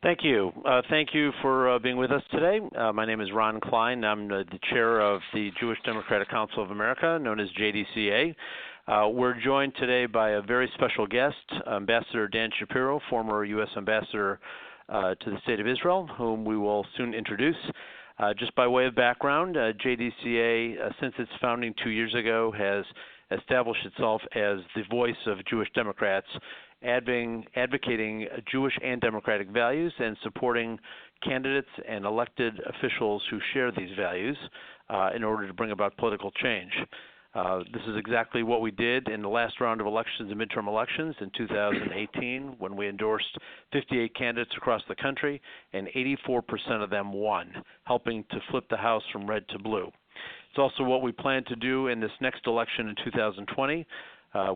Thank you. Thank you for being with us today. My name is Ron Klein. I'm the chair of the Jewish Democratic Council of America, known as JDCA. We're joined today by a very special guest, Ambassador Dan Shapiro, former U.S. Ambassador to the State of Israel, whom we will soon introduce. Just by way of background, JDCA, since its founding 2 years ago, has established itself as the voice of Jewish Democrats, advocating Jewish and democratic values and supporting candidates and elected officials who share these values in order to bring about political change. This is exactly what we did in the last round of elections and midterm elections in 2018 when we endorsed 58 candidates across the country and 84% of them won, helping to flip the House from red to blue. It's also what we plan to do in this next election in 2020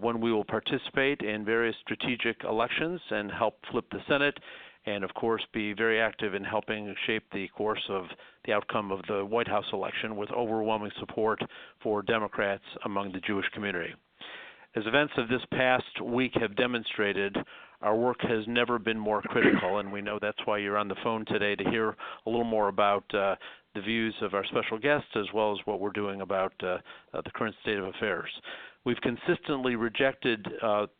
when we will participate in various strategic elections and help flip the Senate and, of course, be very active in helping shape the course of the outcome of the White House election with overwhelming support for Democrats among the Jewish community. As events of this past week have demonstrated, our work has never been more critical, and we know that's why you're on the phone today to hear a little more about the views of our special guest as well as what we're doing about the current state of affairs. We've consistently rejected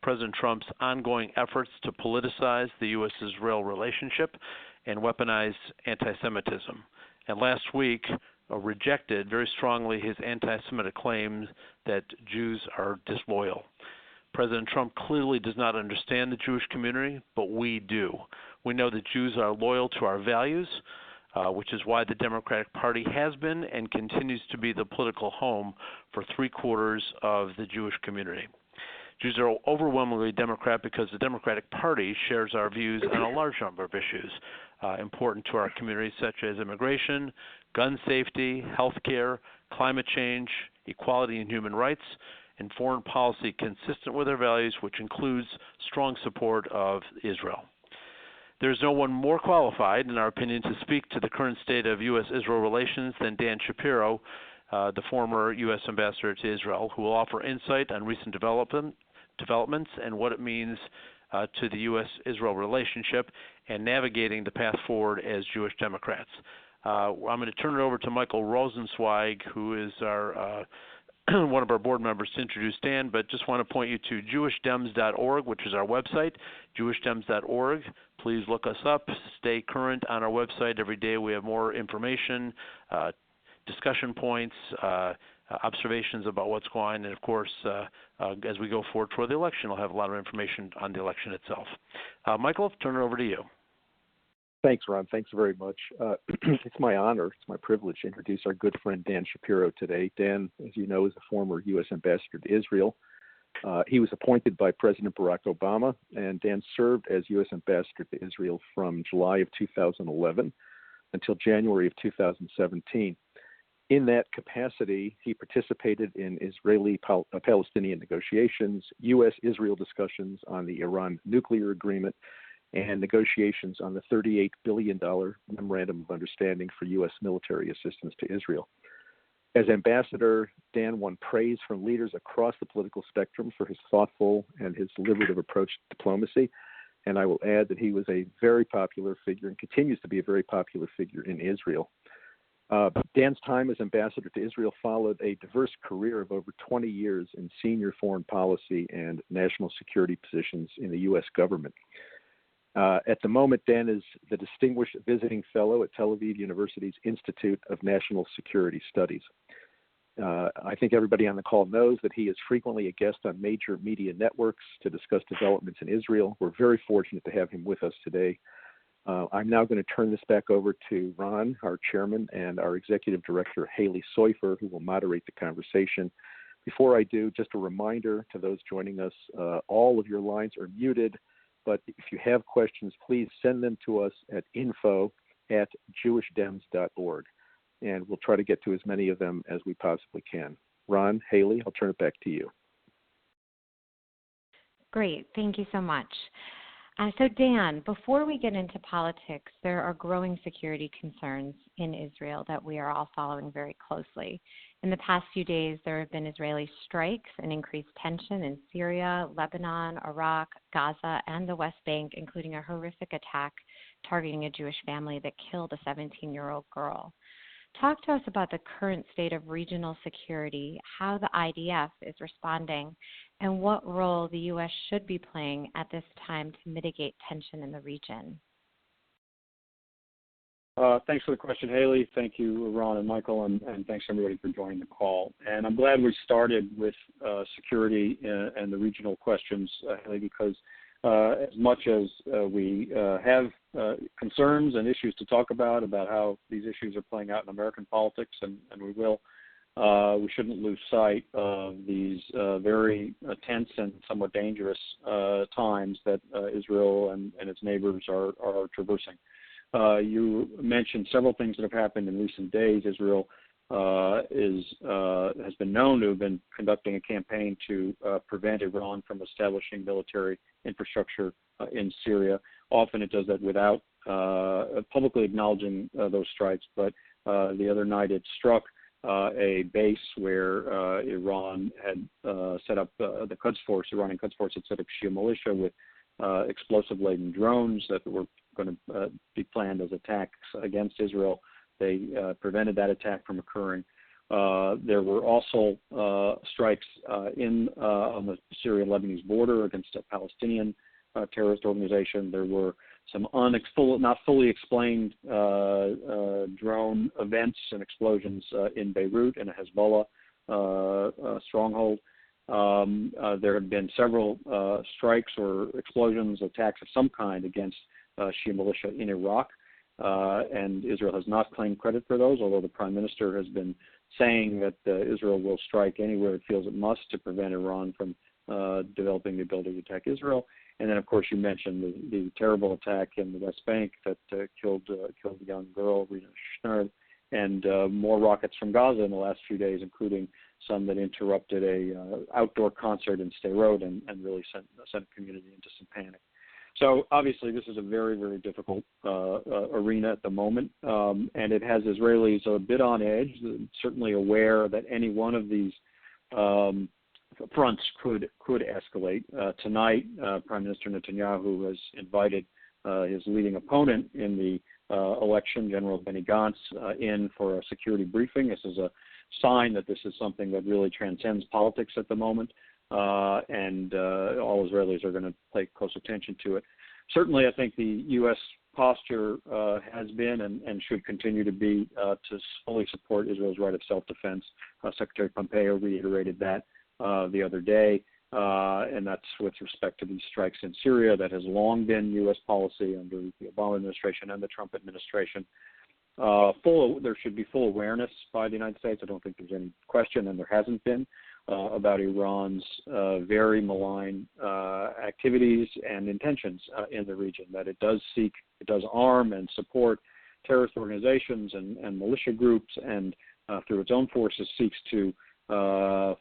President Trump's ongoing efforts to politicize the U.S.-Israel relationship and weaponize anti-Semitism. And last week, rejected very strongly his anti-Semitic claims that Jews are disloyal. President Trump clearly does not understand the Jewish community, but we do. We know that Jews are loyal to our values, which is why the Democratic Party has been and continues to be the political home for 3/4 of the Jewish community. Jews are overwhelmingly Democrat because the Democratic Party shares our views on a large number of issues important to our community, such as immigration, gun safety, health care, climate change, equality and human rights, and foreign policy consistent with our values, which includes strong support of Israel. There's no one more qualified, in our opinion, to speak to the current state of U.S.-Israel relations than Dan Shapiro, the former U.S. Ambassador to Israel, who will offer insight on recent developments and what it means to the U.S.-Israel relationship and navigating the path forward as Jewish Democrats. I'm going to turn it over to Michael Rosenzweig, who is our one of our board members, to introduce Dan, but just want to point you to jewishdems.org, which is our website, jewishdems.org. Please look us up. Stay current on our website. Every day we have more information, discussion points, observations about what's going on, and of course, as we go forward toward the election, we'll have a lot of information on the election itself. Michael, I'll turn it over to you. Thanks, Ron. Thanks very much. It's my honor, it's my privilege to introduce our good friend Dan Shapiro today. Dan, as you know, is a former U.S. Ambassador to Israel. He was appointed by President Barack Obama, and Dan served as U.S. Ambassador to Israel from July of 2011 until January of 2017. In that capacity, he participated in Israeli-Palestinian negotiations, U.S.-Israel discussions on the Iran nuclear agreement, and negotiations on the $38 billion Memorandum of Understanding for U.S. military assistance to Israel. As ambassador, Dan won praise from leaders across the political spectrum for his thoughtful and his deliberative approach to diplomacy. And I will add that he was a very popular figure and continues to be a very popular figure in Israel. Dan's time as ambassador to Israel followed a diverse career of over 20 years in senior foreign policy and national security positions in the U.S. government. At the moment, Dan is the Distinguished Visiting Fellow at Tel Aviv University's Institute of National Security Studies. I think everybody on the call knows that he is frequently a guest on major media networks to discuss developments in Israel. We're very fortunate to have him with us today. I'm now going to turn this back over to Ron, our chairman, and our executive director, Haley Soifer, who will moderate the conversation. Before I do, just a reminder to those joining us, all of your lines are muted. But if you have questions, please send them to us at info@jewishdems.org, and we'll try to get to as many of them as we possibly can. Ron, Haley, I'll turn it back to you. Great. Thank you so much. So Dan, before we get into politics, there are growing security concerns in Israel that we are all following very closely. In the past few days, there have been Israeli strikes and increased tension in Syria, Lebanon, Iraq, Gaza, and the West Bank, including a horrific attack targeting a Jewish family that killed a 17-year-old girl. Talk to us about the current state of regional security, how the IDF is responding, and what role the U.S. should be playing at this time to mitigate tension in the region. Thanks for the question, Haley. Thank you, Ron and Michael, and thanks everybody for joining the call. And I'm glad we started with security and the regional questions, Haley, because as much as we have concerns and issues to talk about how these issues are playing out in American politics, and we will, we shouldn't lose sight of these very tense and somewhat dangerous times that Israel and its neighbors are traversing. You mentioned several things that have happened in recent days. Israel has been known to have been conducting a campaign to prevent Iran from establishing military infrastructure in Syria. Often it does that without publicly acknowledging those strikes, but the other night it struck a base where Iran had set up the Quds Force, Iranian Quds Force had set up Shia militia with explosive-laden drones that were going to be planned as attacks against Israel. They prevented that attack from occurring. There were also strikes on the Syrian-Lebanese border against a Palestinian terrorist organization. There were some not fully explained drone events and explosions in Beirut in a Hezbollah stronghold. There have been several strikes or explosions, attacks of some kind against Shia militia in Iraq, and Israel has not claimed credit for those, although the Prime Minister has been saying that Israel will strike anywhere it feels it must to prevent Iran from developing the ability to attack Israel. And then, of course, you mentioned the terrible attack in the West Bank that killed a young girl, Rina Schnerd, and more rockets from Gaza in the last few days, including some that interrupted a outdoor concert in Sderot and really sent the community into some panic. So obviously this is a very, very difficult arena at the moment, and it has Israelis a bit on edge, certainly aware that any one of these fronts could escalate. Tonight, Prime Minister Netanyahu has invited his leading opponent in the election, General Benny Gantz, in for a security briefing. This is a sign that this is something that really transcends politics at the moment, and all Israelis are going to pay close attention to it. Certainly, I think the U.S. posture has been and should continue to be to fully support Israel's right of self-defense. Secretary Pompeo reiterated that the other day, and that's with respect to these strikes in Syria. That has long been U.S. policy under the Obama administration and the Trump administration. There should be full awareness by the United States. I don't think there's any question, and there hasn't been, about Iran's very malign activities and intentions in the region, that it does arm and support terrorist organizations and militia groups, and through its own forces seeks to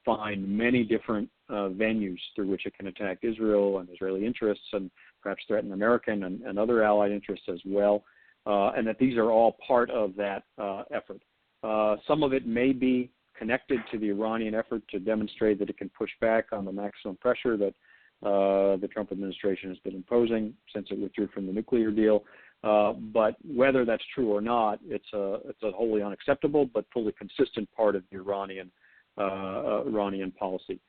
find many different venues through which it can attack Israel and Israeli interests, and perhaps threaten American and other allied interests as well, and that these are all part of that effort. Some of it may be connected to the Iranian effort to demonstrate that it can push back on the maximum pressure that the Trump administration has been imposing since it withdrew from the nuclear deal. But whether that's true or not, it's a wholly unacceptable but fully consistent part of the Iranian policy.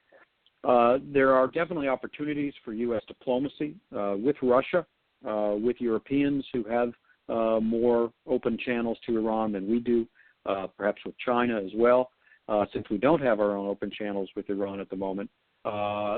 There are definitely opportunities for U.S. diplomacy with Russia, with Europeans who have more open channels to Iran than we do, perhaps with China as well. Since we don't have our own open channels with Iran at the moment,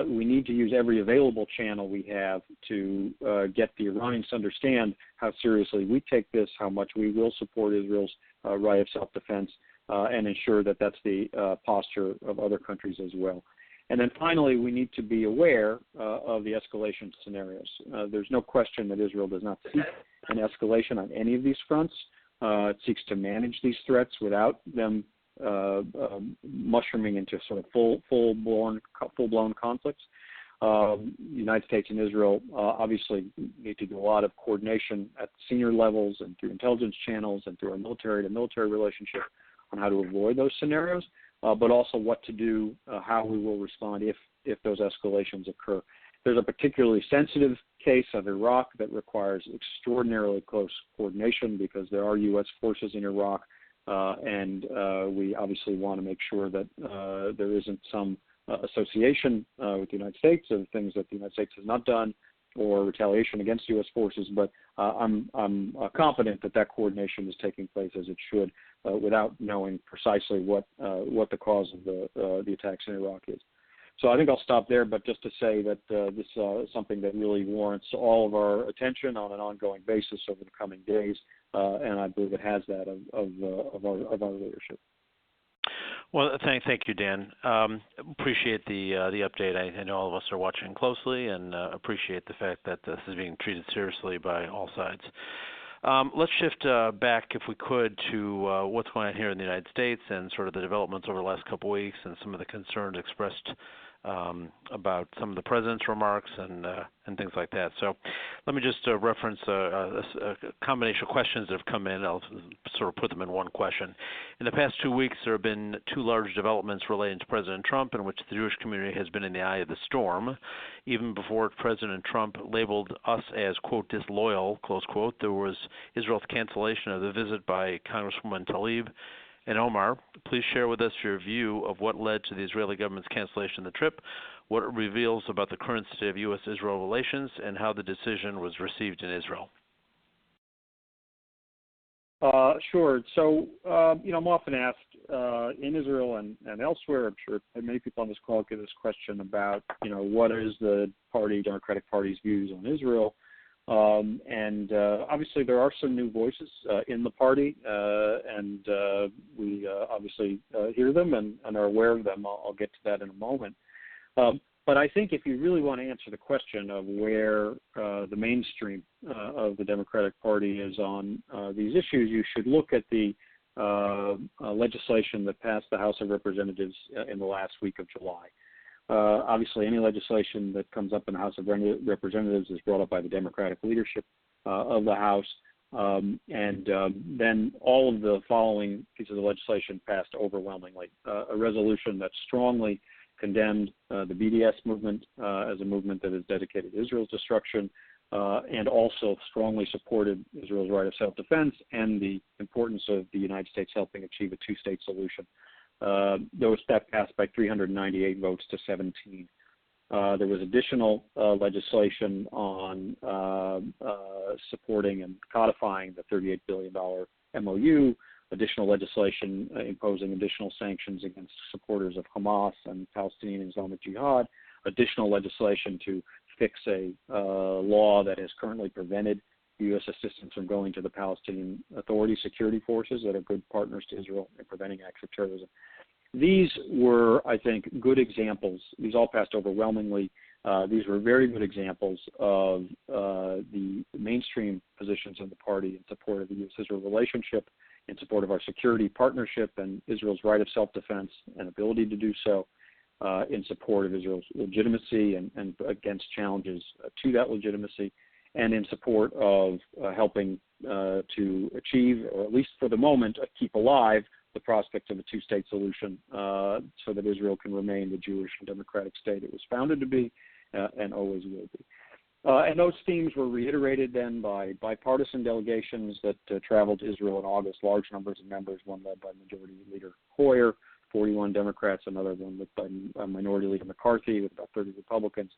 we need to use every available channel we have to get the Iranians to understand how seriously we take this, how much we will support Israel's right of self-defense, and ensure that that's the posture of other countries as well. And then finally, we need to be aware of the escalation scenarios. There's no question that Israel does not seek an escalation on any of these fronts. It seeks to manage these threats without them mushrooming into sort of full-blown conflicts. The United States and Israel obviously need to do a lot of coordination at senior levels and through intelligence channels and through our military-to-military relationship on how to avoid those scenarios, but also what to do, how we will respond if those escalations occur. There's a particularly sensitive case of Iraq that requires extraordinarily close coordination because there are U.S. forces in Iraq, and we obviously want to make sure that there isn't some association with the United States of things that the United States has not done or retaliation against U.S. forces. But I'm confident that coordination is taking place as it should, without knowing precisely what the cause of the attacks in Iraq is. So I think I'll stop there, but just to say that this is something that really warrants all of our attention on an ongoing basis over the coming days, and I believe it has that of our leadership. Well, thank you, Dan. Appreciate the update. I know all of us are watching closely, and appreciate the fact that this is being treated seriously by all sides. Let's shift back, if we could, to what's going on here in the United States and sort of the developments over the last couple of weeks and some of the concerns expressed about some of the president's remarks and things like that. So let me just reference a combination of questions that have come in. I'll sort of put them in one question. In the past 2 weeks, there have been two large developments relating to President Trump in which the Jewish community has been in the eye of the storm. Even before President Trump labeled us as, quote, disloyal, close quote, there was Israel's cancellation of the visit by Congresswoman Tlaib and Omar. Please share with us your view of what led to the Israeli government's cancellation of the trip, what it reveals about the current state of U.S.-Israel relations, and how the decision was received in Israel. Sure. So, I'm often asked in Israel and elsewhere, I'm sure many people on this call get this question about, what is the Democratic Party's views on Israel? And obviously there are some new voices in the party, and we obviously hear them and are aware of them. I'll get to that in a moment. But I think if you really want to answer the question of where the mainstream of the Democratic Party is on these issues, you should look at the legislation that passed the House of Representatives in the last week of July. Obviously, any legislation that comes up in the House of Representatives is brought up by the Democratic leadership of the House, and then all of the following pieces of legislation passed overwhelmingly. A resolution that strongly condemned the BDS movement as a movement that is dedicated to Israel's destruction, and also strongly supported Israel's right of self-defense and the importance of the United States helping achieve a two-state solution. That passed by 398 votes to 17. There was additional legislation on supporting and codifying the $38 billion MOU, additional legislation imposing additional sanctions against supporters of Hamas and Palestinian Islamic Jihad, additional legislation to fix a law that has currently prevented U.S. assistance from going to the Palestinian Authority security forces that are good partners to Israel in preventing acts of terrorism. These were, I think, good examples. These all passed overwhelmingly. These were very good examples of the mainstream positions in the party in support of the U.S.-Israel relationship, in support of our security partnership and Israel's right of self-defense and ability to do so, in support of Israel's legitimacy and against challenges to that legitimacy, and in support of helping to achieve, or at least for the moment, keep alive the prospect of a two-state solution so that Israel can remain the Jewish and democratic state it was founded to be and always will be. And those themes were reiterated then by bipartisan delegations that traveled to Israel in August, large numbers of members, one led by Majority Leader Hoyer, 41 Democrats, another one led by Minority Leader McCarthy with about 30 Republicans.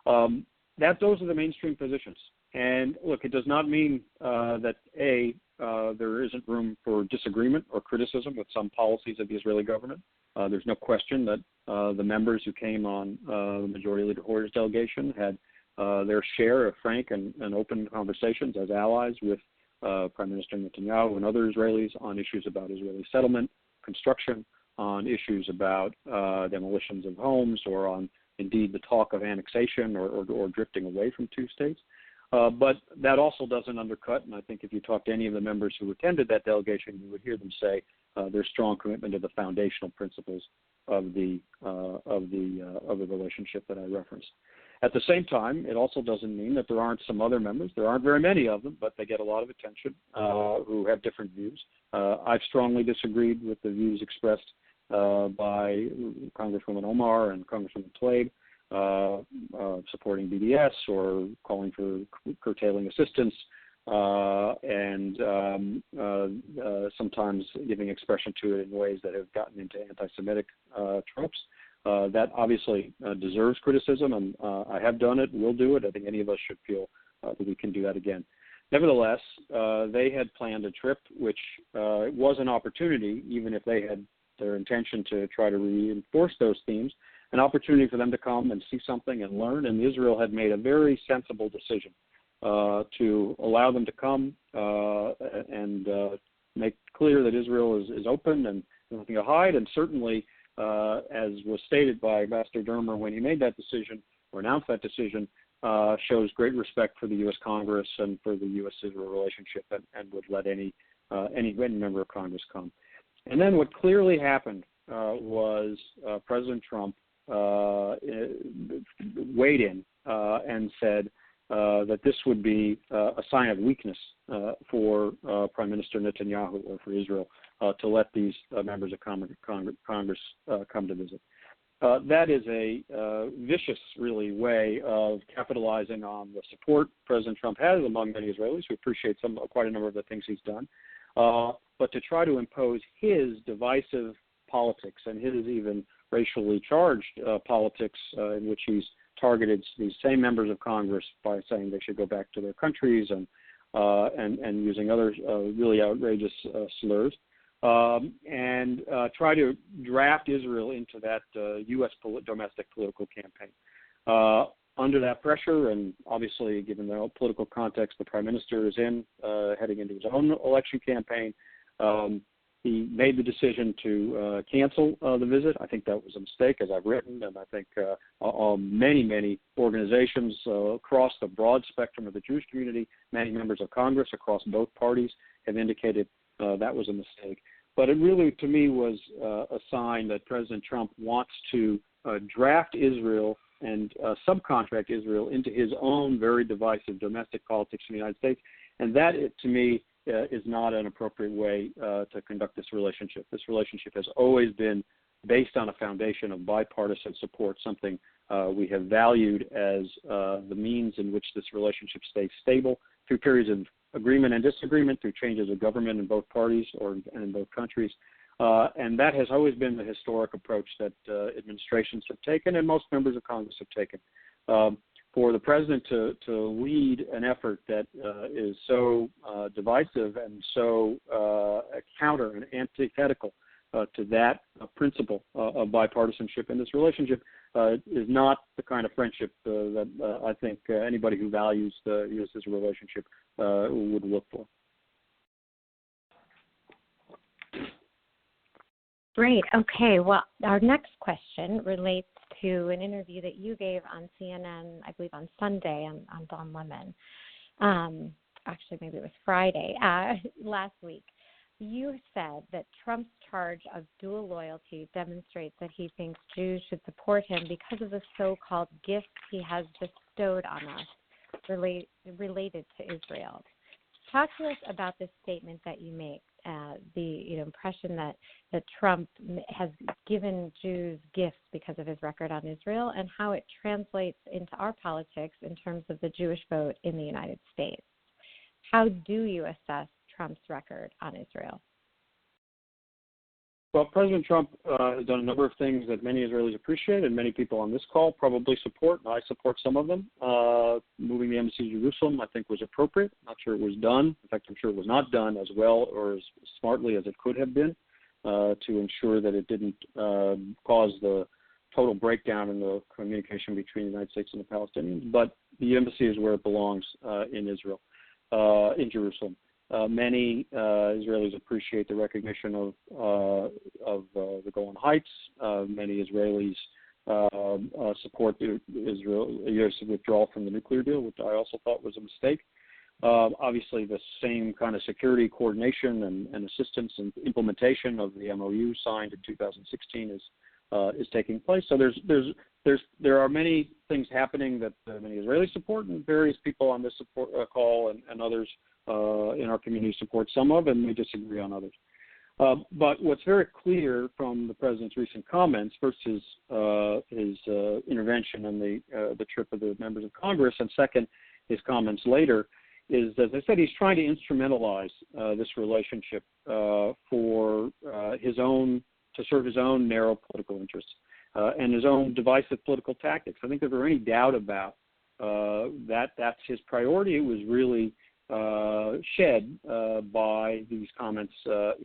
Those are the mainstream positions. And look, it does not mean that there isn't room for disagreement or criticism with some policies of the Israeli government. There's no question that the members who came on Majority Leader Hoyer's delegation had their share of frank and open conversations as allies with Prime Minister Netanyahu and other Israelis on issues about Israeli settlement, construction, on issues about demolitions of homes, or on indeed the talk of annexation or drifting away from two states. But that also doesn't undercut, and I think if you talk to any of the members who attended that delegation, you would hear them say their strong commitment to the foundational principles of the relationship that I referenced. At the same time, it also doesn't mean that there aren't some other members. There aren't very many of them, but they get a lot of attention who have different views. I've strongly disagreed with the views expressed by Congresswoman Omar and Congresswoman Tlaib. supporting BDS or calling for curtailing assistance, and sometimes giving expression to it in ways that have gotten into anti-Semitic tropes. That obviously deserves criticism, and I have done it, will do it. I think any of us should feel that we can do that again. Nevertheless, they had planned a trip, which was an opportunity, even if they had their intention to try to reinforce those themes, an opportunity for them to come and see something and learn. And Israel had made a very sensible decision to allow them to come and make clear that Israel is open and nothing to hide. And certainly, as was stated by Ambassador Dermer when he made that decision or announced that decision, shows great respect for the U.S. Congress and for the U.S.-Israel relationship, and would let any member of Congress come. And then what clearly happened was President Trump weighed in and said that this would be a sign of weakness for Prime Minister Netanyahu or for Israel to let these members of Congress come to visit. That is a vicious, really, way of capitalizing on the support President Trump has among many Israelis who appreciate quite a number of the things he's done, but to try to impose his divisive politics and his even racially charged politics in which he's targeted these same members of Congress by saying they should go back to their countries and using other really outrageous slurs. And try to draft Israel into that U.S. domestic political campaign. Under that pressure, and obviously given the political context the Prime Minister is in, heading into his own election campaign, he made the decision to cancel the visit. I think that was a mistake, as I've written, and I think many organizations across the broad spectrum of the Jewish community, many members of Congress across both parties have indicated that was a mistake. But it really, to me, was a sign that President Trump wants to draft Israel and subcontract Israel into his own very divisive domestic politics in the United States. And that, to me, is not an appropriate way to conduct this relationship. This relationship has always been based on a foundation of bipartisan support, something we have valued as the means in which this relationship stays stable through periods of agreement and disagreement, through changes of government in both parties and in both countries. And that has always been the historic approach that administrations have taken and most members of Congress have taken. For the president to lead an effort that is so divisive and so counter and antithetical to that principle of bipartisanship in this relationship is not the kind of friendship that I think anybody who values the U.S.-Israel relationship would look for. Great. Okay. Well, our next question relates to an interview that you gave on CNN, I believe on Sunday, on Don Lemon. Actually, maybe it was Friday last week. You said that Trump's charge of dual loyalty demonstrates that he thinks Jews should support him because of the so-called gifts he has bestowed on us related to Israel. Talk to us about this statement that you make, the impression that Trump has given Jews gifts because of his record on Israel, and how it translates into our politics in terms of the Jewish vote in the United States. How do you assess Trump's record on Israel? Well, President Trump has done a number of things that many Israelis appreciate and many people on this call probably support, and I support some of them. Moving the embassy to Jerusalem, I think, was appropriate. Not sure it was done. In fact, I'm sure it was not done as well or as smartly as it could have been to ensure that it didn't cause the total breakdown in the communication between the United States and the Palestinians. But the embassy is where it belongs in Israel, in Jerusalem. Many Israelis appreciate the recognition of the Golan Heights. Many Israelis support the U.S. withdrawal from the nuclear deal, which I also thought was a mistake. Obviously, the same kind of security coordination and assistance and implementation of the MOU signed in 2016 is taking place. So there are many things happening that many Israelis support, and various people on this call and others in our community support some of, and we disagree on others. But what's very clear from the president's recent comments, first his intervention on the trip of the members of Congress, and second, his comments later, is, as I said, he's trying to instrumentalize this relationship for to serve his own narrow political interests and his own divisive political tactics. I think if there were any doubt about that's his priority, it was really shed by these comments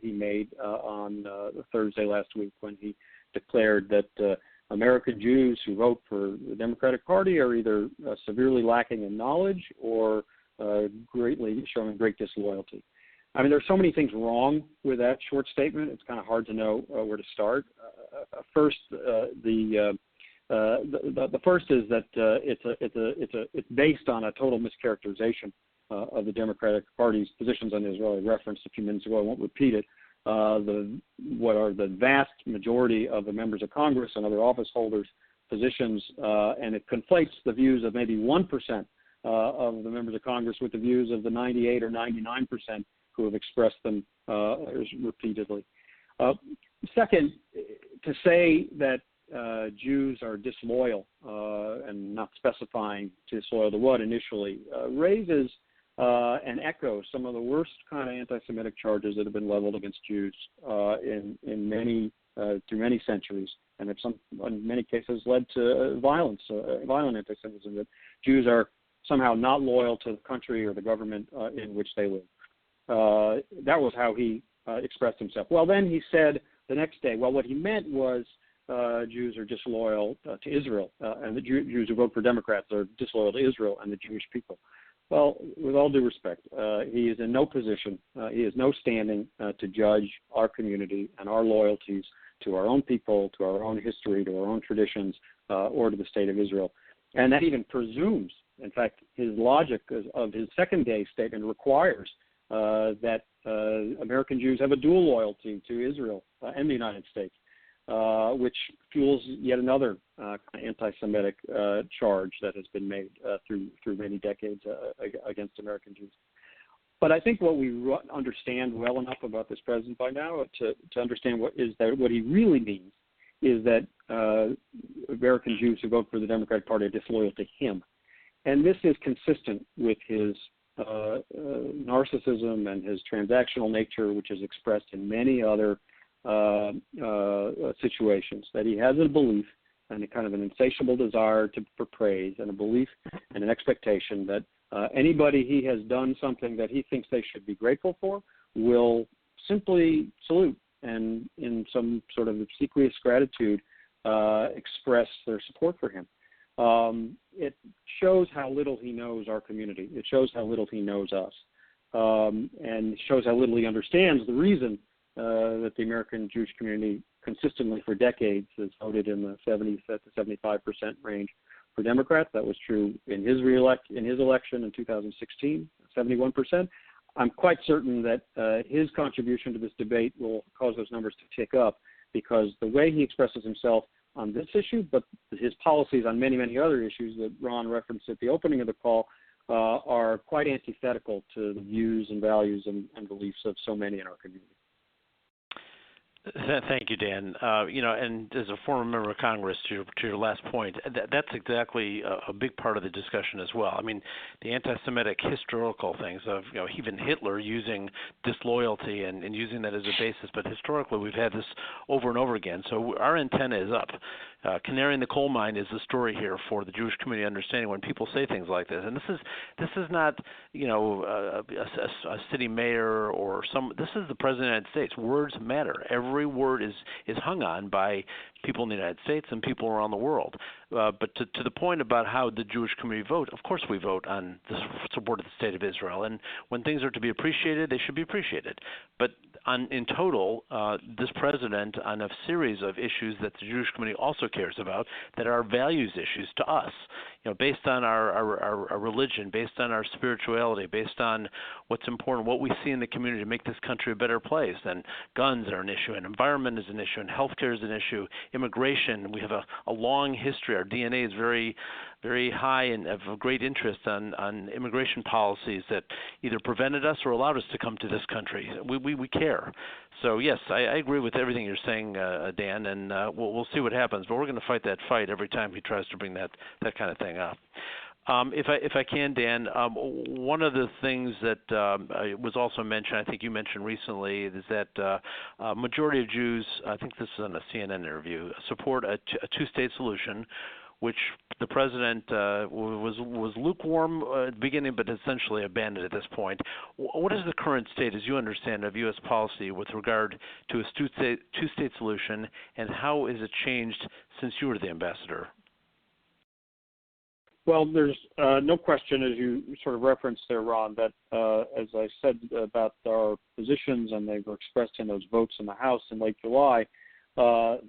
he made on Thursday last week when he declared that American Jews who vote for the Democratic Party are either severely lacking in knowledge or greatly showing great disloyalty. I mean, there's so many things wrong with that short statement. It's kind of hard to know where to start. First, the first is that it's based on a total mischaracterization of the Democratic Party's positions on Israel. I referenced a few minutes ago. I won't repeat it. What are the vast majority of the members of Congress and other office holders' positions, and it conflates the views of maybe 1% of the members of Congress with the views of the 98 or 99% who have expressed them repeatedly. Second, to say that Jews are disloyal and not specifying disloyal to what initially raises and echoes some of the worst kind of anti-Semitic charges that have been leveled against Jews in many through many centuries, and have in many cases led to violent anti-Semitism. That Jews are somehow not loyal to the country or the government in which they live. That was how he expressed himself. Well, then he said the next day, well, what he meant was Jews are disloyal to Israel, and the Jews who vote for Democrats are disloyal to Israel and the Jewish people. Well, with all due respect, he is in no position, he has no standing to judge our community and our loyalties to our own people, to our own history, to our own traditions, or to the state of Israel. And that even presumes, in fact, his logic of his second day statement requires that American Jews have a dual loyalty to Israel and the United States, which fuels yet another anti-Semitic charge that has been made through many decades against American Jews. But I think what we understand well enough about this president by now to understand what he really means is that American Jews who vote for the Democratic Party are disloyal to him. And this is consistent with his narcissism and his transactional nature, which is expressed in many other situations, that he has a belief and a kind of an insatiable desire for praise and a belief and an expectation that anybody he has done something that he thinks they should be grateful for will simply salute and in some sort of obsequious gratitude express their support for him. It shows how little he knows our community. It shows how little he knows us, and shows how little he understands the reason that the American Jewish community consistently for decades has voted in the 70 to 75% range for Democrats. That was true in his election in 2016, 71%. I'm quite certain that his contribution to this debate will cause those numbers to tick up, because the way he expresses himself on this issue, but his policies on many, many other issues that Ron referenced at the opening of the call are quite antithetical to the views and values and beliefs of so many in our community. Thank you, Dan. And as a former member of Congress, to your last point, that's exactly a big part of the discussion as well. I mean, the anti-Semitic historical things of, even Hitler using disloyalty and using that as a basis, but historically we've had this over and over again. So our antenna is up. Canary in the coal mine is the story here for the Jewish community understanding when people say things like this. And this is not, a city mayor or this is the President of the United States. Words matter. Every word is hung on by people in the United States and people around the world. But to the point about how the Jewish community vote, of course we vote on the support of the state of Israel. And when things are to be appreciated, they should be appreciated. But in total, this president, on a series of issues that the Jewish community also cares about, that are values issues to us, based on our religion, based on our spirituality, based on what's important, what we see in the community to make this country a better place. And guns are an issue, and environment is an issue, and healthcare is an issue, immigration. We have a long history. Our DNA is very very high and of great interest on immigration policies that either prevented us or allowed us to come to this country. We care. So yes, I agree with everything you're saying, Dan, and we'll see what happens. But we're going to fight that fight every time he tries to bring that kind of thing up. If I can, Dan, one of the things that was also mentioned, I think you mentioned recently, is that majority of Jews, I think this is on a CNN interview, support a two-state solution, which the president was lukewarm at the beginning, but essentially abandoned at this point. What is the current state, as you understand, of U.S. policy with regard to a two-state solution, and how has it changed since you were the ambassador? Well, there's no question, as you sort of referenced there, Ron, that as I said about our positions, and they were expressed in those votes in the House in late July,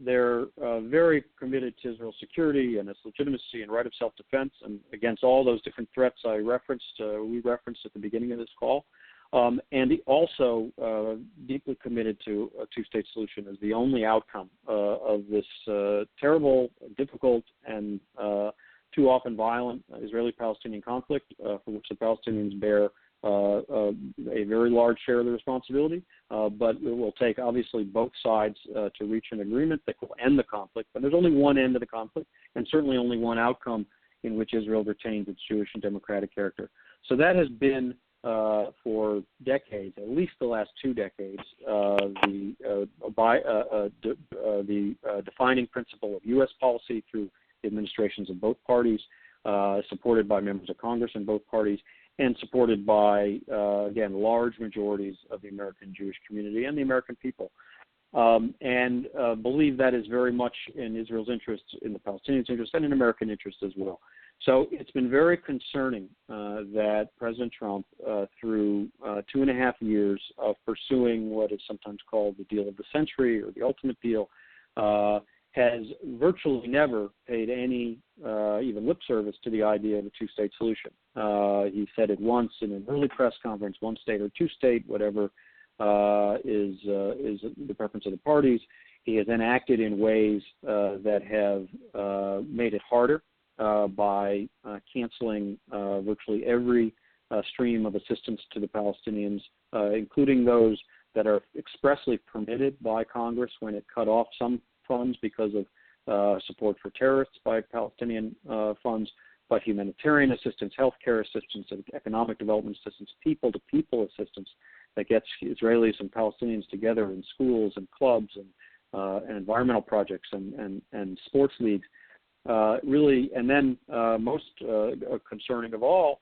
they're very committed to Israel's security and its legitimacy and right of self-defense, and against all those different threats we referenced at the beginning of this call. And also deeply committed to a two-state solution as the only outcome of this terrible, difficult, and too often violent Israeli-Palestinian conflict, for which the Palestinians bear a very large share of the responsibility. But it will take, obviously, both sides to reach an agreement that will end the conflict. But there's only one end of the conflict, and certainly only one outcome in which Israel retains its Jewish and democratic character. So that has been, for decades, at least the last 2 decades, the defining principle of U.S. policy through administrations of both parties, supported by members of Congress in both parties, and supported by, again, large majorities of the American Jewish community and the American people. And believe that is very much in Israel's interest, in the Palestinians' interest, and in American interest as well. So it's been very concerning that President Trump, through 2.5 years of pursuing what is sometimes called the deal of the century or the ultimate deal, has virtually never paid any even lip service to the idea of a two-state solution. He said it once in an early press conference, one state or two-state, whatever is the preference of the parties. He has then acted in ways that have made it harder by canceling virtually every stream of assistance to the Palestinians, including those that are expressly permitted by Congress when it cut off some funds because of support for terrorists by Palestinian funds, but humanitarian assistance, healthcare assistance, economic development assistance, people-to-people assistance that gets Israelis and Palestinians together in schools and clubs and environmental projects and sports leagues. Really, and then most concerning of all,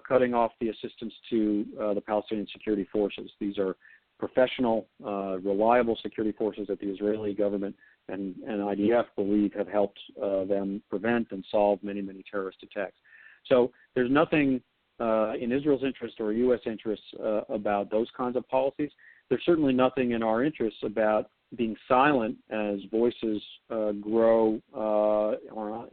cutting off the assistance to the Palestinian security forces. These are professional, reliable security forces that the Israeli government and IDF believe have helped them prevent and solve many, many terrorist attacks. So there's nothing in Israel's interest or U.S. interests about those kinds of policies. There's certainly nothing in our interests about being silent as voices grow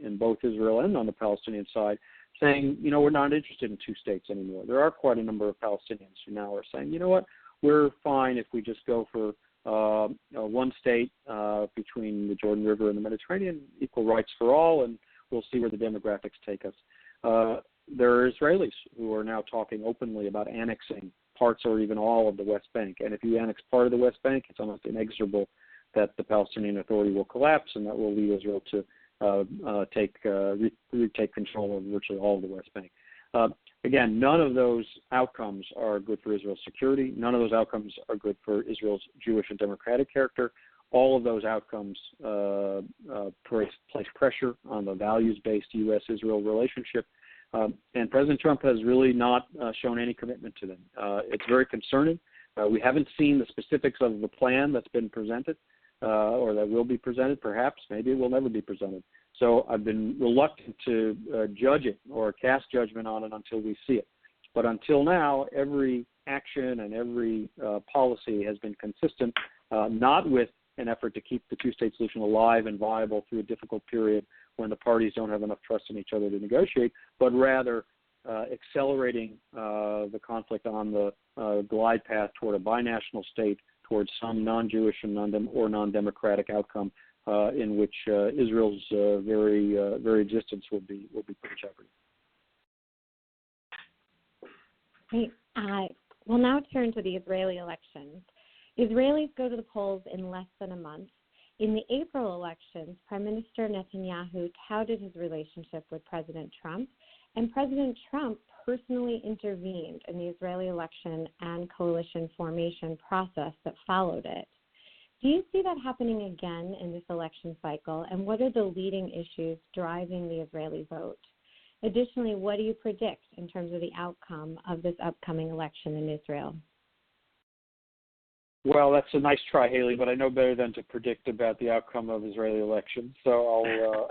in both Israel and on the Palestinian side, saying, we're not interested in two states anymore. There are quite a number of Palestinians who now are saying, you know what, we're fine if we just go for one state between the Jordan River and the Mediterranean, equal rights for all, and we'll see where the demographics take us. There are Israelis who are now talking openly about annexing parts or even all of the West Bank. And if you annex part of the West Bank, it's almost inexorable that the Palestinian Authority will collapse, and that will lead Israel to retake control of virtually all of the West Bank. Again, none of those outcomes are good for Israel's security. None of those outcomes are good for Israel's Jewish and democratic character. All of those outcomes place pressure on the values-based U.S.-Israel relationship. And President Trump has really not shown any commitment to them. It's very concerning. We haven't seen the specifics of the plan that's been presented or that will be presented, perhaps. Maybe it will never be presented. So I've been reluctant to judge it or cast judgment on it until we see it. But until now, every action and every policy has been consistent, not with an effort to keep the two-state solution alive and viable through a difficult period when the parties don't have enough trust in each other to negotiate, but rather accelerating the conflict on the glide path toward a binational state, towards some non-Jewish and non-democratic outcome in which Israel's very existence will be put in jeopardy. Great. We'll now turn to the Israeli elections. Israelis go to the polls in less than a month. In the April elections, Prime Minister Netanyahu touted his relationship with President Trump, and President Trump personally intervened in the Israeli election and coalition formation process that followed it. Do you see that happening again in this election cycle, and what are the leading issues driving the Israeli vote? Additionally, what do you predict in terms of the outcome of this upcoming election in Israel? Well, that's a nice try, Haley, but I know better than to predict about the outcome of Israeli elections, so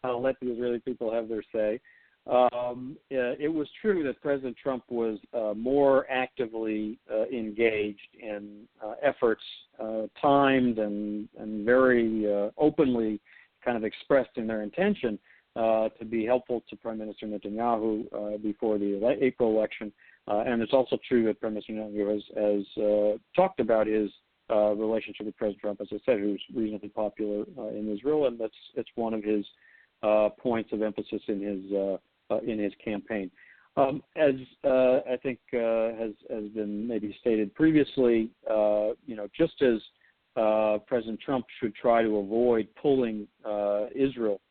I'll let the Israeli people have their say. It was true that President Trump was more actively engaged in efforts timed and very openly kind of expressed in their intention to be helpful to Prime Minister Netanyahu before the April election. And it's also true that Prime Minister Netanyahu has talked about his relationship with President Trump, as I said, who's reasonably popular in Israel, and it's one of his points of emphasis in his campaign. As I think has been maybe stated previously, just as President Trump should try to avoid pulling Israel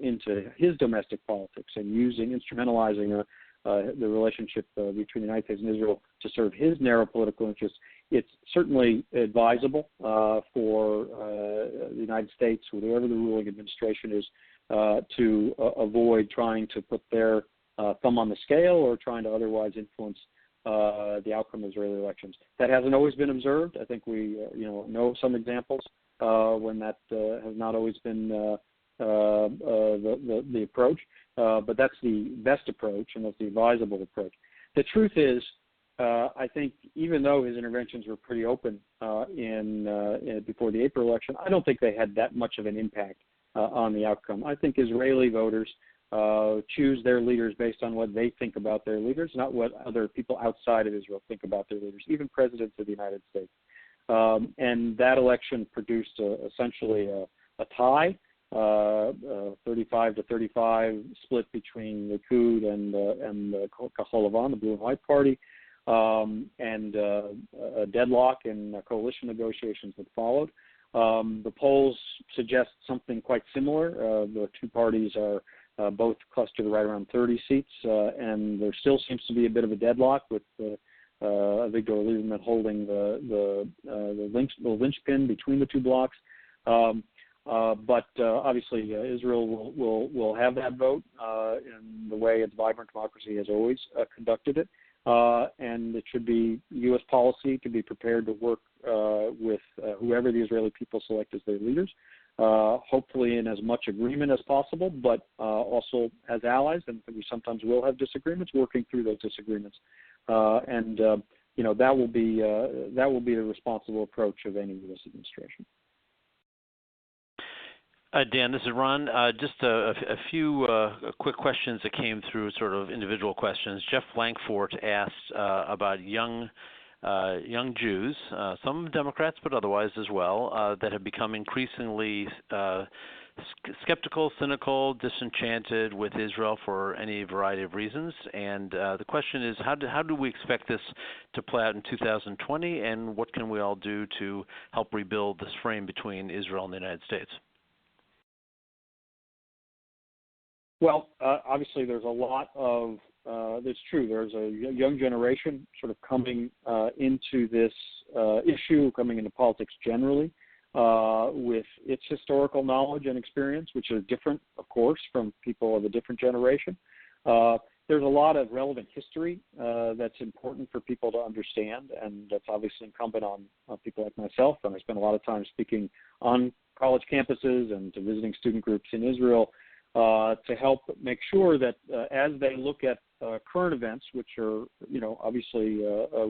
into his domestic politics and instrumentalizing the relationship between the United States and Israel to serve his narrow political interests, it's certainly advisable for the United States, whatever the ruling administration is, to avoid trying to put their thumb on the scale or trying to otherwise influence the outcome of Israeli elections. That hasn't always been observed. I think we know some examples when that has not always been the approach, but that's the best approach and that's the advisable approach. The truth is, I think even though his interventions were pretty open before the April election, I don't think they had that much of an impact on the outcome. I think Israeli voters choose their leaders based on what they think about their leaders, not what other people outside of Israel think about their leaders, even presidents of the United States. And that election produced essentially a tie, 35 to 35 split between Likud and Kahol Lavan, the Blue and White Party, and a deadlock in coalition negotiations that followed. The polls suggest something quite similar. The two parties are both clustered right around 30 seats, and there still seems to be a bit of a deadlock with Victor Lieberman holding the linchpin between the two blocs. But obviously, Israel will have that vote in the way its vibrant democracy has always conducted it. And it should be U.S. policy to be prepared to work with whoever the Israeli people select as their leaders, hopefully in as much agreement as possible, but also as allies, and we sometimes will have disagreements, working through those disagreements. That will be the responsible approach of any U.S. administration. Dan, this is Ron. Just a few quick questions that came through, sort of individual questions. Jeff Lankfort asked about young Jews, some Democrats, but otherwise as well, that have become increasingly skeptical, cynical, disenchanted with Israel for any variety of reasons. And the question is, how do we expect this to play out in 2020, and what can we all do to help rebuild this frame between Israel and the United States? Well, obviously there's a lot of, it's true, there's a young generation sort of coming into this issue, coming into politics generally, with its historical knowledge and experience, which are different, of course, from people of a different generation. There's a lot of relevant history that's important for people to understand, and that's obviously incumbent on people like myself, and I spend a lot of time speaking on college campuses and to visiting student groups in Israel, to help make sure that as they look at current events, which are, obviously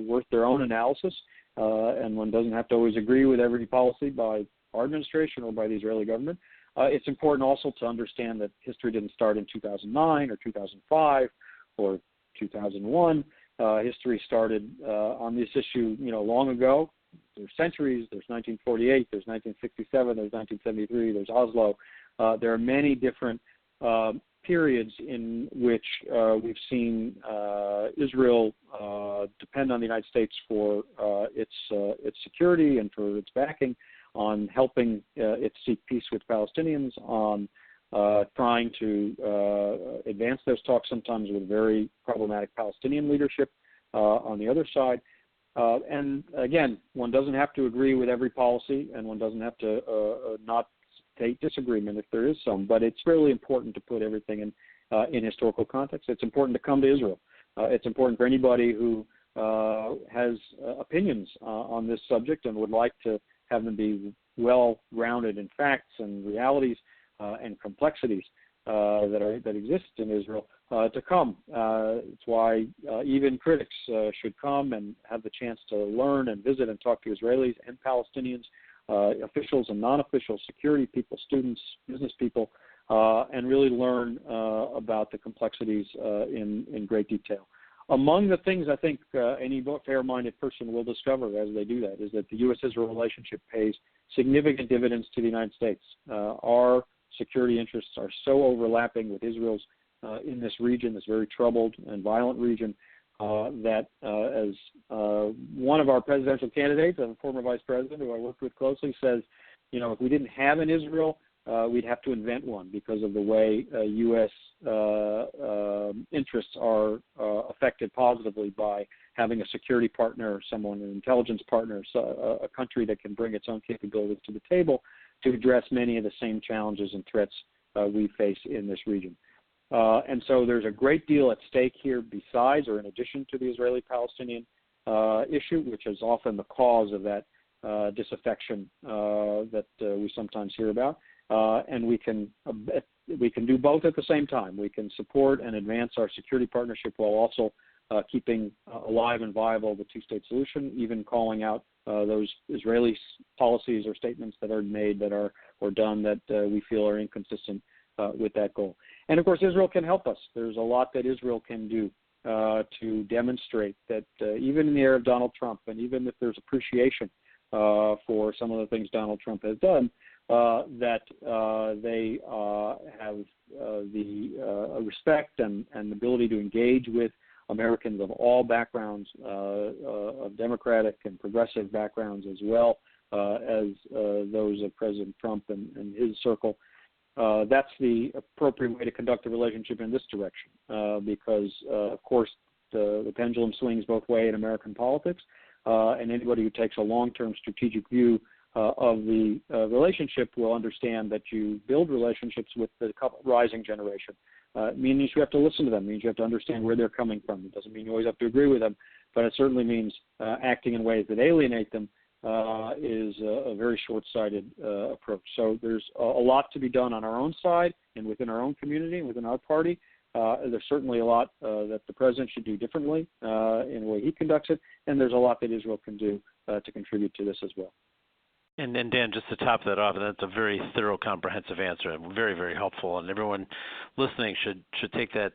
worth their own analysis, and one doesn't have to always agree with every policy by our administration or by the Israeli government, it's important also to understand that history didn't start in 2009 or 2005 or 2001. History started on this issue, long ago, centuries. There's 1948. There's 1967. There's 1973. There's Oslo. There are many different periods in which we've seen Israel depend on the United States for its security and for its backing, on helping it seek peace with Palestinians, on trying to advance those talks, sometimes with very problematic Palestinian leadership on the other side. And again, one doesn't have to agree with every policy, and one doesn't have to not state disagreement if there is some, but it's really important to put everything in historical context. It's important to come to Israel. It's important for anybody who has opinions on this subject and would like to have them be well-rounded in facts and realities and complexities that exist in Israel to come. It's why even critics should come and have the chance to learn and visit and talk to Israelis and Palestinians, officials and non-official, security people, students, business people, and really learn about the complexities in great detail. Among the things I think any fair-minded person will discover as they do that is that the U.S.-Israel relationship pays significant dividends to the United States. Our security interests are so overlapping with Israel's in this region, this very troubled and violent region, that as one of our presidential candidates, a former vice president who I worked with closely, says, if we didn't have an Israel, we'd have to invent one because of the way U.S. Interests are affected positively by having a security partner, an intelligence partner, a country that can bring its own capabilities to the table to address many of the same challenges and threats we face in this region. And so there's a great deal at stake here besides or in addition to the Israeli-Palestinian issue, which is often the cause of that disaffection that we sometimes hear about. And we can do both at the same time. We can support and advance our security partnership while also keeping alive and viable the two-state solution, even calling out those Israeli policies or statements that are made or done that we feel are inconsistent with that goal. And, of course, Israel can help us. There's a lot that Israel can do to demonstrate that even in the era of Donald Trump, and even if there's appreciation for some of the things Donald Trump has done, that they have the respect and the ability to engage with Americans of all backgrounds, of Democratic and progressive backgrounds, as well as those of President Trump and his circle. That's the appropriate way to conduct a relationship in this direction, because, of course, the pendulum swings both ways in American politics, and anybody who takes a long-term strategic view of the relationship will understand that you build relationships with the rising generation. It means you have to listen to them. It means you have to understand where they're coming from. It doesn't mean you always have to agree with them, but it certainly means acting in ways that alienate them is a very short-sighted approach. So there's a lot to be done on our own side and within our own community and within our party. There's certainly a lot that the president should do differently in the way he conducts it, and there's a lot that Israel can do to contribute to this as well. And Dan, just to top that off, that's a very thorough, comprehensive answer, and very, very helpful. And everyone listening should take that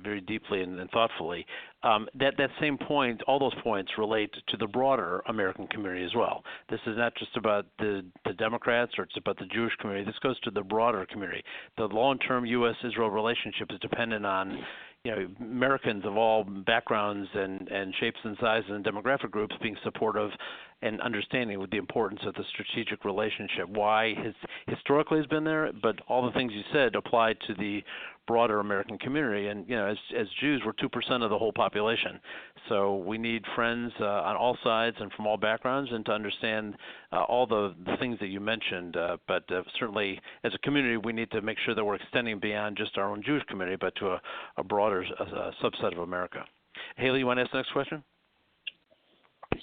very deeply and thoughtfully. That same point, all those points relate to the broader American community as well. This is not just about the Democrats or it's about the Jewish community. This goes to the broader community. The long-term U.S.-Israel relationship is dependent on Americans of all backgrounds and shapes and sizes and demographic groups being supportive and understanding with the importance of the strategic relationship, why historically has been there, but all the things you said apply to the broader American community. And, as Jews, we're 2% of the whole population. So we need friends on all sides and from all backgrounds and to understand all the things that you mentioned. But certainly as a community, we need to make sure that we're extending beyond just our own Jewish community, but to a broader subset of America. Haley, you want to ask the next question?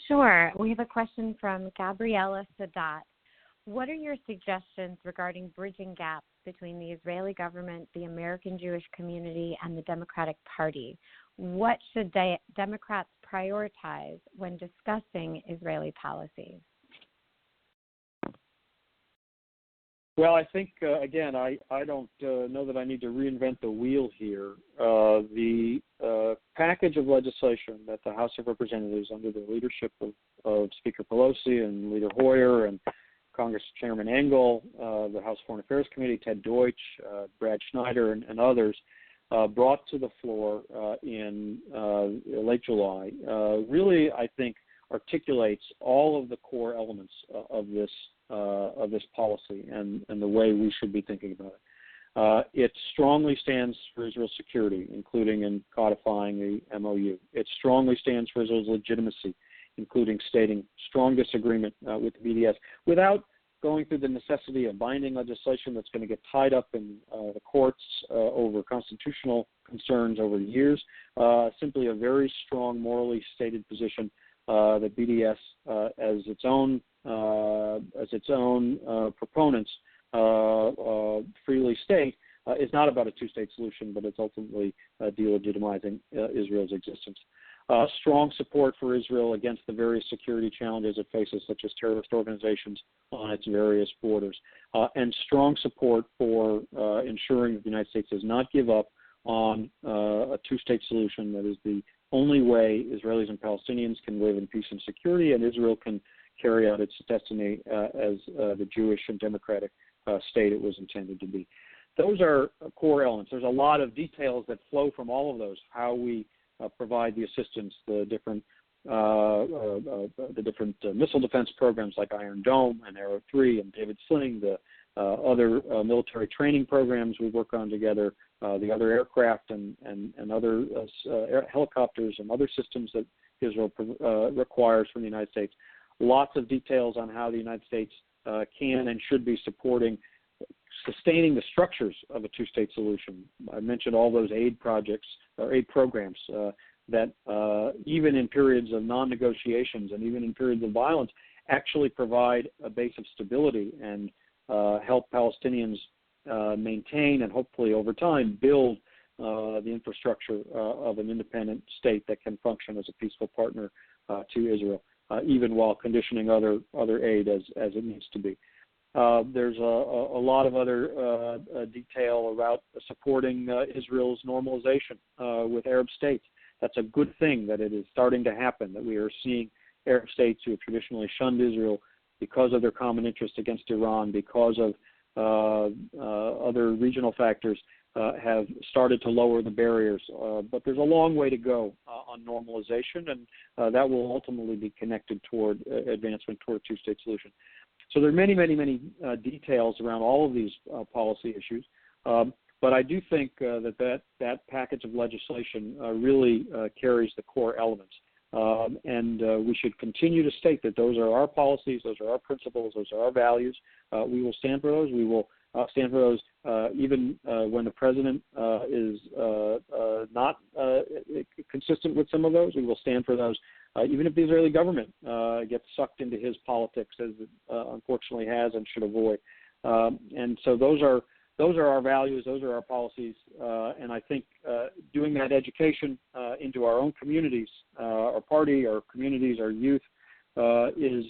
Sure. We have a question from Gabriela Sadat. What are your suggestions regarding bridging gaps between the Israeli government, the American Jewish community, and the Democratic Party? What should Democrats prioritize when discussing Israeli policies? Well, I think, again, I don't know that I need to reinvent the wheel here. The package of legislation that the House of Representatives, under the leadership of of Speaker Pelosi and Leader Hoyer and Congress Chairman Engel, the House Foreign Affairs Committee, Ted Deutsch, Brad Schneider, and others, brought to the floor in late July, really, I think, articulates all of the core elements of this policy and the way we should be thinking about it. It strongly stands for Israel's security, including in codifying the MOU. It strongly stands for Israel's legitimacy, including stating strong disagreement with the BDS, without going through the necessity of binding legislation that's going to get tied up in the courts over constitutional concerns over years. Simply a very strong, morally stated position that BDS, as its own proponents, freely state, is not about a two-state solution, but it's ultimately delegitimizing Israel's existence. Strong support for Israel against the various security challenges it faces, such as terrorist organizations on its various borders, and strong support for ensuring that the United States does not give up on a two-state solution that is the only way Israelis and Palestinians can live in peace and security, and Israel can carry out its destiny as the Jewish and democratic state it was intended to be. Those are core elements. There's a lot of details that flow from all of those, how we provide the assistance, the different missile defense programs like Iron Dome and Arrow 3 and David Sling, the other military training programs we work on together, the other aircraft and other helicopters and other systems that Israel requires from the United States. Lots of details on how the United States can and should be sustaining the structures of a two-state solution. I mentioned all those aid projects or aid programs that even in periods of non-negotiations and even in periods of violence actually provide a base of stability and help Palestinians maintain and hopefully over time build the infrastructure of an independent state that can function as a peaceful partner to Israel, even while conditioning other aid as it needs to be. There's a lot of other detail about supporting Israel's normalization with Arab states. That's a good thing that it is starting to happen, that we are seeing Arab states who have traditionally shunned Israel because of their common interest against Iran, because of other regional factors, have started to lower the barriers. But there's a long way to go on normalization, and that will ultimately be connected toward advancement toward a two-state solution. So there are many, many, many details around all of these policy issues. But I do think that package of legislation really carries the core elements. And we should continue to state that those are our policies, those are our principles, those are our values. We will stand for those. We will stand for those even when the president is not consistent with some of those. We will stand for those even if the Israeli government gets sucked into his politics, as it unfortunately has and should avoid. And so those are our values, those are our policies, and I think doing that education into our own communities, our party, our communities, our youth, is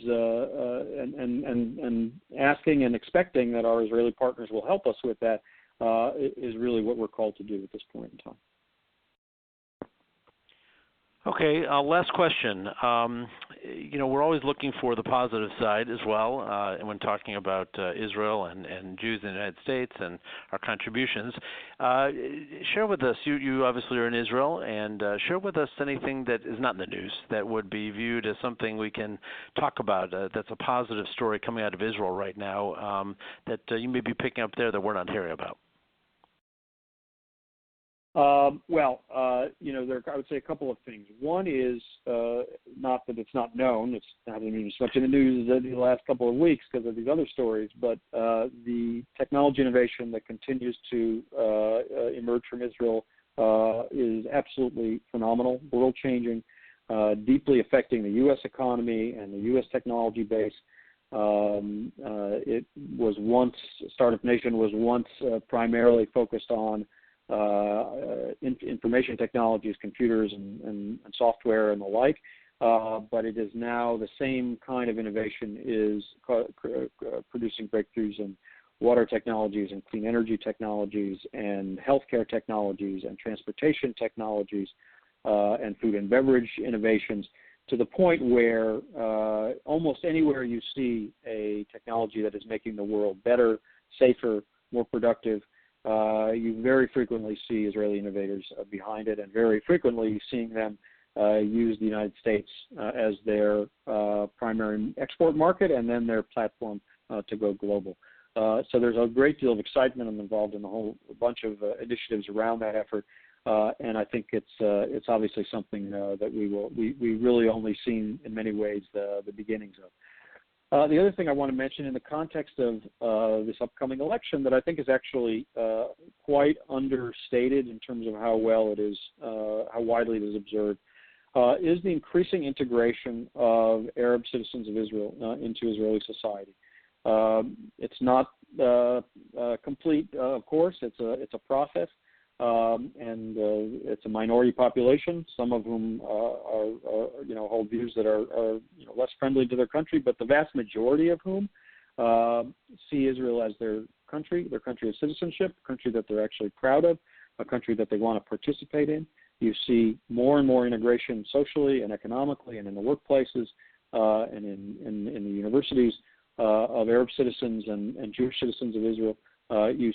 and asking and expecting that our Israeli partners will help us with that is really what we're called to do at this point in time. Okay, last question. We're always looking for the positive side as well, and when talking about Israel and Jews in the United States and our contributions. Share with us, you obviously are in Israel, and share with us anything that is not in the news that would be viewed as something we can talk about that's a positive story coming out of Israel right now that you may be picking up there that we're not hearing about. There I would say a couple of things. One is not that it's not known; it's not even as much in the news as the last couple of weeks because of these other stories. But the technology innovation that continues to emerge from Israel is absolutely phenomenal, world-changing, deeply affecting the U.S. economy and the U.S. technology base. It was once Startup Nation was once primarily focused on information technologies, computers and software and the like, but it is now the same kind of innovation is producing breakthroughs in water technologies and clean energy technologies and healthcare technologies and transportation technologies and food and beverage innovations. to the point where almost anywhere you see a technology that is making the world better, safer, more productive, you very frequently see Israeli innovators behind it, and very frequently seeing them use the United States as their primary export market and then their platform to go global. So there's a great deal of excitement involved in a whole bunch of initiatives around that effort, and I think it's obviously something that we really only seen in many ways the beginnings of. The other thing I want to mention in the context of this upcoming election that I think is actually quite understated in terms of how well it is, how widely it is observed, is the increasing integration of Arab citizens of Israel into Israeli society. It's not complete, of course. It's a process, and it's a minority population. Some of whom hold views that are less friendly to their country, but the vast majority of whom see Israel as their country of citizenship, a country that they're actually proud of, a country that they want to participate in. You see more and more integration socially and economically and in the workplaces and in the universities of Arab citizens and Jewish citizens of Israel. You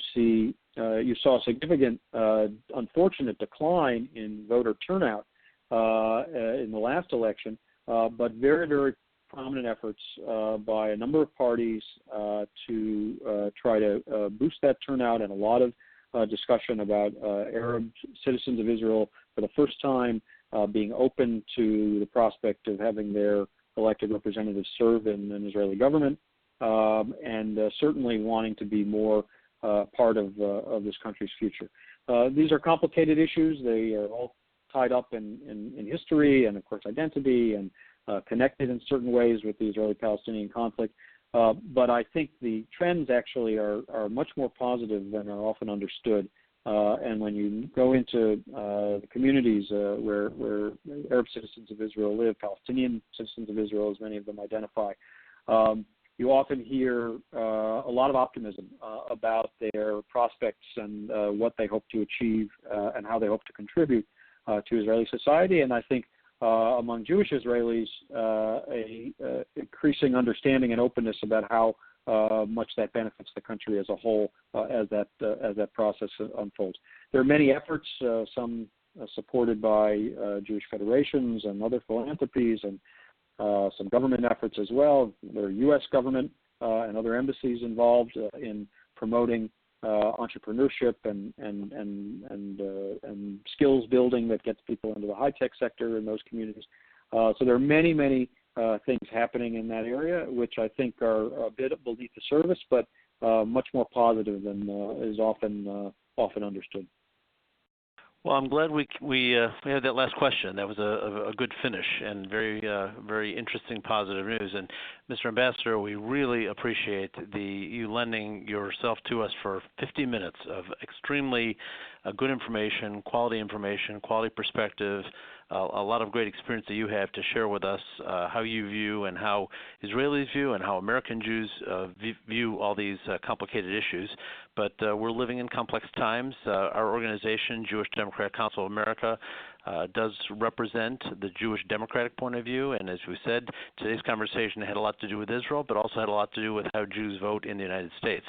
saw a significant, unfortunate decline in voter turnout in the last election, but very, very prominent efforts by a number of parties to try to boost that turnout, and a lot of discussion about Arab citizens of Israel for the first time being open to the prospect of having their elected representatives serve in an Israeli government, and certainly wanting to be more part of this country's future. These are complicated issues. They are all tied up in history and, of course, identity, and connected in certain ways with the Israeli-Palestinian conflict. But I think the trends actually are much more positive than are often understood. And when you go into the communities where Arab citizens of Israel live, Palestinian citizens of Israel, as many of them identify, you often hear a lot of optimism about their prospects and what they hope to achieve and how they hope to contribute to Israeli society. And I think among Jewish Israelis, a increasing understanding and openness about how much that benefits the country as a whole as that process unfolds. There are many efforts, some supported by Jewish federations and other philanthropies, and some government efforts as well. There are U.S. government and other embassies involved in promoting entrepreneurship and skills building that gets people into the high-tech sector in those communities. So there are many, many things happening in that area, which I think are a bit beneath the surface, but much more positive than is often understood. Well, I'm glad we had that last question. That was a good finish and very interesting, positive news. And Mr. Ambassador, we really appreciate you lending yourself to us for 50 minutes of extremely good information, quality perspective, a lot of great experience that you have to share with us, how you view and how Israelis view and how American Jews view all these complicated issues. But we're living in complex times. Our organization, Jewish Democratic Council of America, does represent the Jewish democratic point of view, and as we said, today's conversation had a lot to do with Israel, but also had a lot to do with how Jews vote in the United States.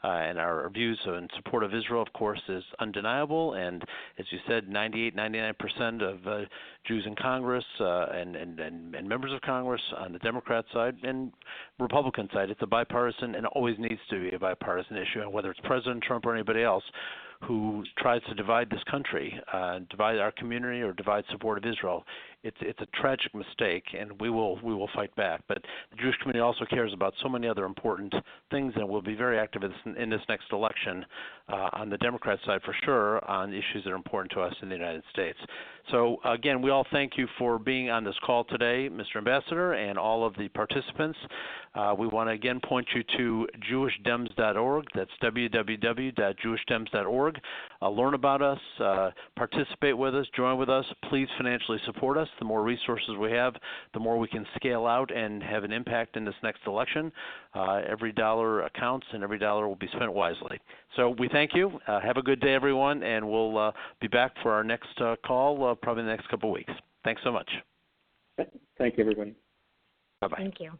And our views in support of Israel, of course, is undeniable, and as you said, 99% of Jews in Congress and members of Congress on the Democrat side and Republican side, it's a bipartisan and always needs to be a bipartisan issue, and whether it's President Trump or anybody else who tries to divide this country, divide our community, or divide support of Israel, it's a tragic mistake, and we will fight back. But the Jewish community also cares about so many other important things, and will be very active in this next election on the Democrat side for sure on issues that are important to us in the United States. So again, we all thank you for being on this call today, Mr. Ambassador, and all of the participants. We want to again point you to jewishdems.org. That's www.jewishdems.org. Learn about us, participate with us, join with us. Please financially support us. The more resources we have, the more we can scale out and have an impact in this next election. Every dollar counts, and every dollar will be spent wisely. So we thank you. Have a good day, everyone, and we'll be back for our next call probably in the next couple of weeks. Thanks so much. Thank you, everybody. Bye-bye. Thank you.